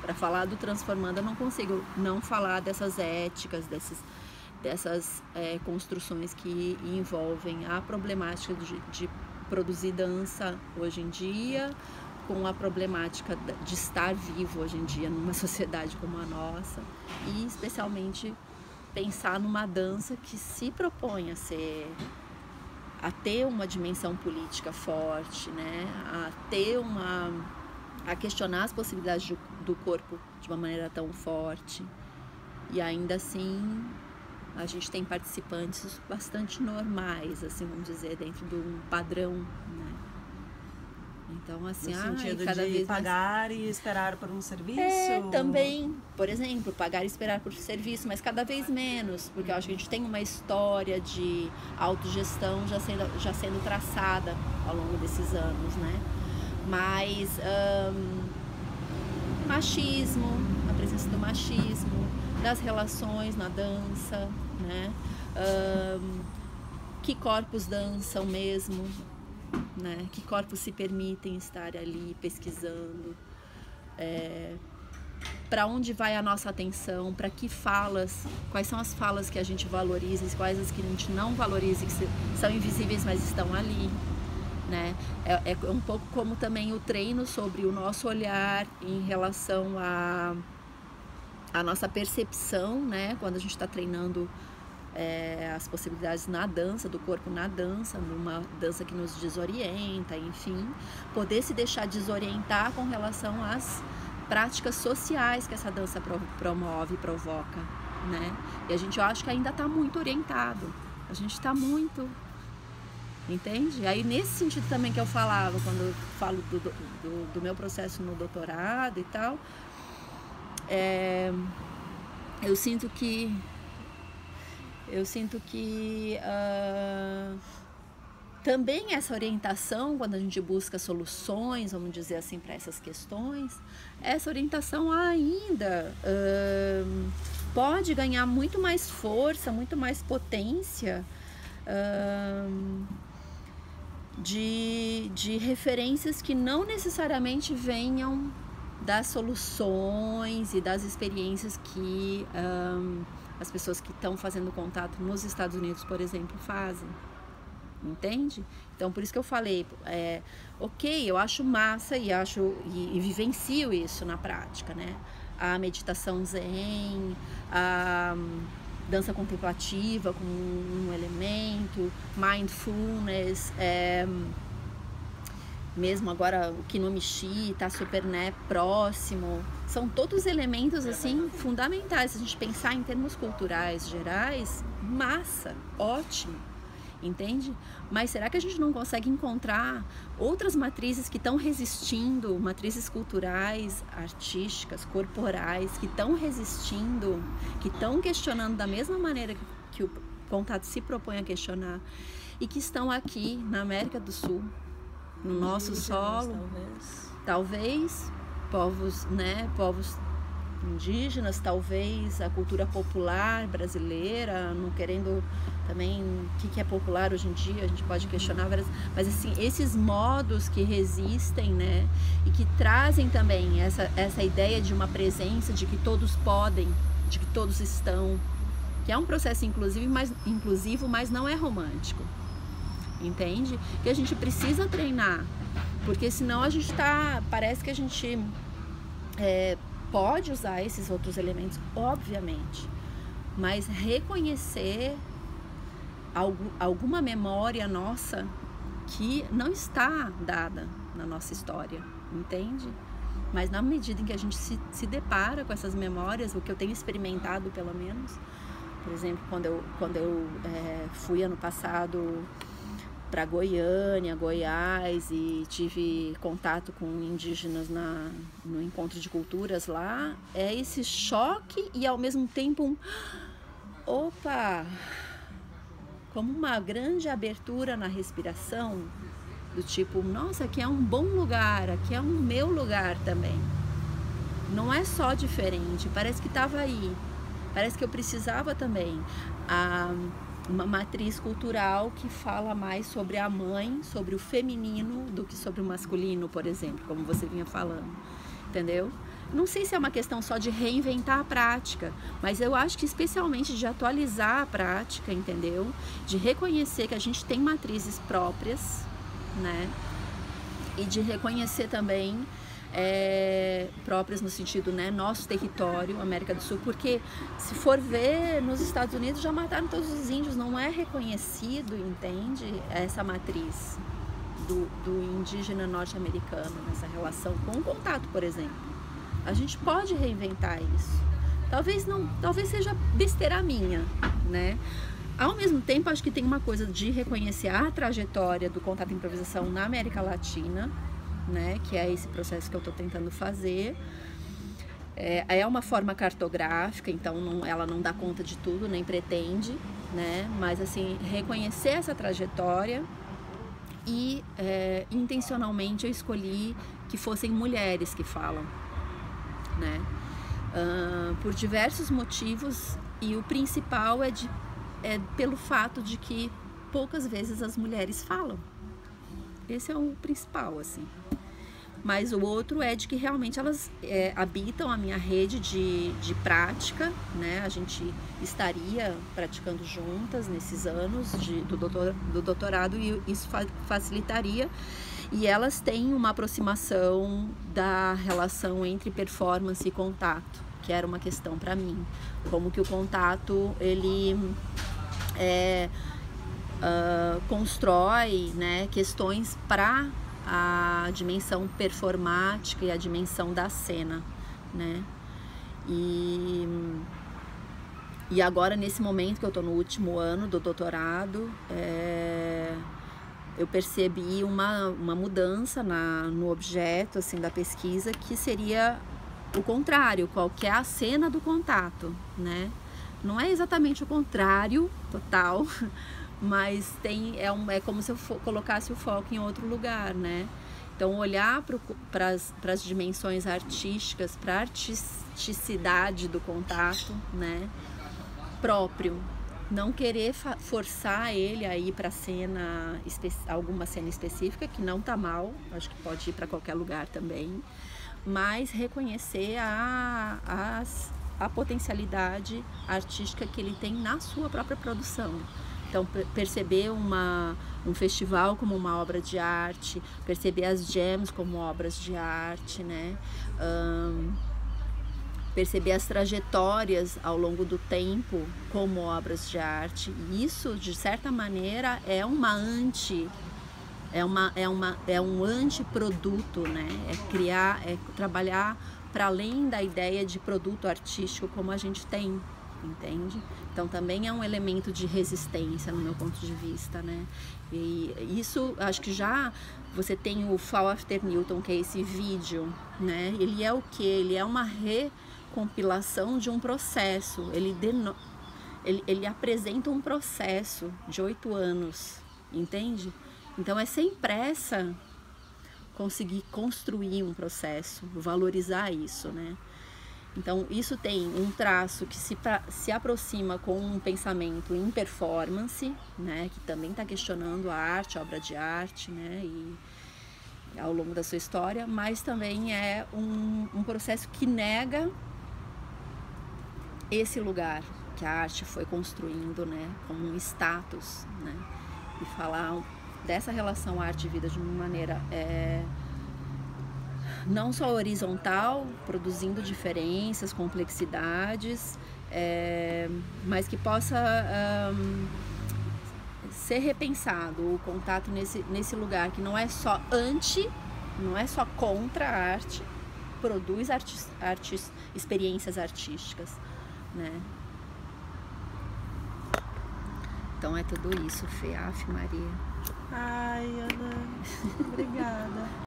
Para falar do Transformando, eu não consigo não falar dessas éticas, dessas construções que envolvem a problemática de produzir dança hoje em dia, com a problemática de estar vivo hoje em dia numa sociedade como a nossa, e especialmente pensar numa dança que se propõe a ter uma dimensão política forte, né? A questionar as possibilidades do corpo de uma maneira tão forte. E ainda assim a gente tem participantes bastante normais, assim, vamos dizer, dentro de um padrão, né? Então, assim, no sentido cada de vez pagar e esperar por um serviço? Também, por exemplo, pagar e esperar por serviço, mas cada vez menos, porque eu acho que a gente tem uma história de autogestão já sendo traçada ao longo desses anos, né? Mas machismo, a presença do machismo, das relações na dança, né? Que corpos dançam mesmo, né? Que corpos se permitem estar ali pesquisando, para onde vai a nossa atenção, para que falas, quais são as falas que a gente valoriza e quais as que a gente não valoriza, que são invisíveis, mas estão ali, né? É um pouco como também o treino sobre o nosso olhar em relação a nossa percepção, né? Quando a gente está treinando as possibilidades na dança, do corpo na dança, numa dança que nos desorienta, enfim, poder se deixar desorientar com relação às práticas sociais que essa dança promove e provoca, né? E eu acho que ainda está muito orientado, a gente está muito, entende? Aí nesse sentido também que eu falava, quando eu falo do meu processo no doutorado e tal, eu sinto que também essa orientação, quando a gente busca soluções, vamos dizer assim, para essas questões, essa orientação ainda pode ganhar muito mais força, muito mais potência de referências que não necessariamente venham das soluções e das experiências que as pessoas que estão fazendo contato nos Estados Unidos, por exemplo, fazem, entende? Então, por isso que eu falei, ok, eu acho massa e vivencio isso na prática, né? A meditação zen, a dança contemplativa como um elemento, mindfulness, mesmo agora o Kinomichi tá super, né, próximo, são todos elementos assim fundamentais. Se a gente pensar em termos culturais gerais, massa, ótimo, entende? Mas será que a gente não consegue encontrar outras matrizes que estão resistindo, matrizes culturais, artísticas, corporais, que estão resistindo, que estão questionando da mesma maneira que o contato se propõe a questionar e que estão aqui na América do Sul, no nosso solo, talvez povos, né, povos indígenas, talvez a cultura popular brasileira, não querendo também o que é popular hoje em dia, a gente pode questionar várias, mas assim, esses modos que resistem, né, e que trazem também essa ideia de uma presença, de que todos podem, de que todos estão, que é um processo inclusivo, mas não é romântico. Entende? Que a gente precisa treinar, porque senão a gente parece que a gente pode usar esses outros elementos, obviamente, mas reconhecer alguma memória nossa que não está dada na nossa história, entende? Mas na medida em que a gente se depara com essas memórias, o que eu tenho experimentado pelo menos, por exemplo, quando eu fui ano passado para Goiânia, Goiás, e tive contato com indígenas no encontro de culturas lá, é esse choque e ao mesmo tempo como uma grande abertura na respiração, do tipo, nossa, aqui é um bom lugar, aqui é um meu lugar também. Não é só diferente, parece que estava aí, parece que eu precisava também. Uma matriz cultural que fala mais sobre a mãe, sobre o feminino, do que sobre o masculino, por exemplo, como você vinha falando, entendeu? não sei se é uma questão só de reinventar a prática, mas eu acho que especialmente de atualizar a prática, entendeu? De reconhecer que a gente tem matrizes próprias, né? E de reconhecer também próprias no sentido, né, nosso território, América do Sul, porque se for ver, nos Estados Unidos já mataram todos os índios, não é reconhecido, entende? Essa matriz do indígena norte-americano nessa relação com o contato, por exemplo. A gente pode reinventar isso. Talvez seja besteira minha, né? Ao mesmo tempo, acho que tem uma coisa de reconhecer a trajetória do contato e improvisação na América Latina, né, que é esse processo que eu estou tentando fazer. É uma forma cartográfica, então ela não dá conta de tudo, nem pretende, né, mas assim, reconhecer essa trajetória e intencionalmente eu escolhi que fossem mulheres que falam, né, por diversos motivos, e o principal é pelo fato de que poucas vezes as mulheres falam. Esse é o principal, assim. Mas o outro é de que realmente elas habitam a minha rede de prática, né? A gente estaria praticando juntas nesses anos do doutorado, e isso facilitaria. E elas têm uma aproximação da relação entre performance e contato, que era uma questão para mim. Como que o contato, ele constrói, né, questões para a dimensão performática e a dimensão da cena, né? E agora, nesse momento que eu estou no último ano do doutorado, eu percebi uma mudança no objeto, assim, da pesquisa, que seria o contrário, qual que é a cena do contato, né? Não é exatamente o contrário total, mas é como se eu colocasse o foco em outro lugar, né? Então, olhar para as dimensões artísticas, para a artisticidade do contato, né, próprio. Não querer forçar ele a ir para alguma cena específica, que não tá mal, acho que pode ir para qualquer lugar também, mas reconhecer a potencialidade artística que ele tem na sua própria produção. Então, perceber um festival como uma obra de arte, perceber as jams como obras de arte, né? Perceber as trajetórias ao longo do tempo como obras de arte. E isso, de certa maneira, é um antiproduto, né? Trabalhar para além da ideia de produto artístico como a gente tem, entende? Então também é um elemento de resistência no meu ponto de vista, né? E isso, acho que já você tem o Fall After Newton, que é esse vídeo, né? Ele é o quê? Ele é uma recompilação de um processo, ele apresenta um processo de 8 anos, entende? Então é sem pressa conseguir construir um processo, valorizar isso, né? Então, isso tem um traço que se aproxima com um pensamento em performance, né, que também está questionando a arte, a obra de arte, né, e ao longo da sua história, mas também é um processo que nega esse lugar que a arte foi construindo, né, como um status, né, e falar dessa relação arte e vida de uma maneira não só horizontal, produzindo diferenças, complexidades, mas que possa ser repensado o contato nesse lugar que não é só não é só contra a arte, produz experiências artísticas, né? Então é tudo isso, Fê, Maria. Ai, Ana, obrigada.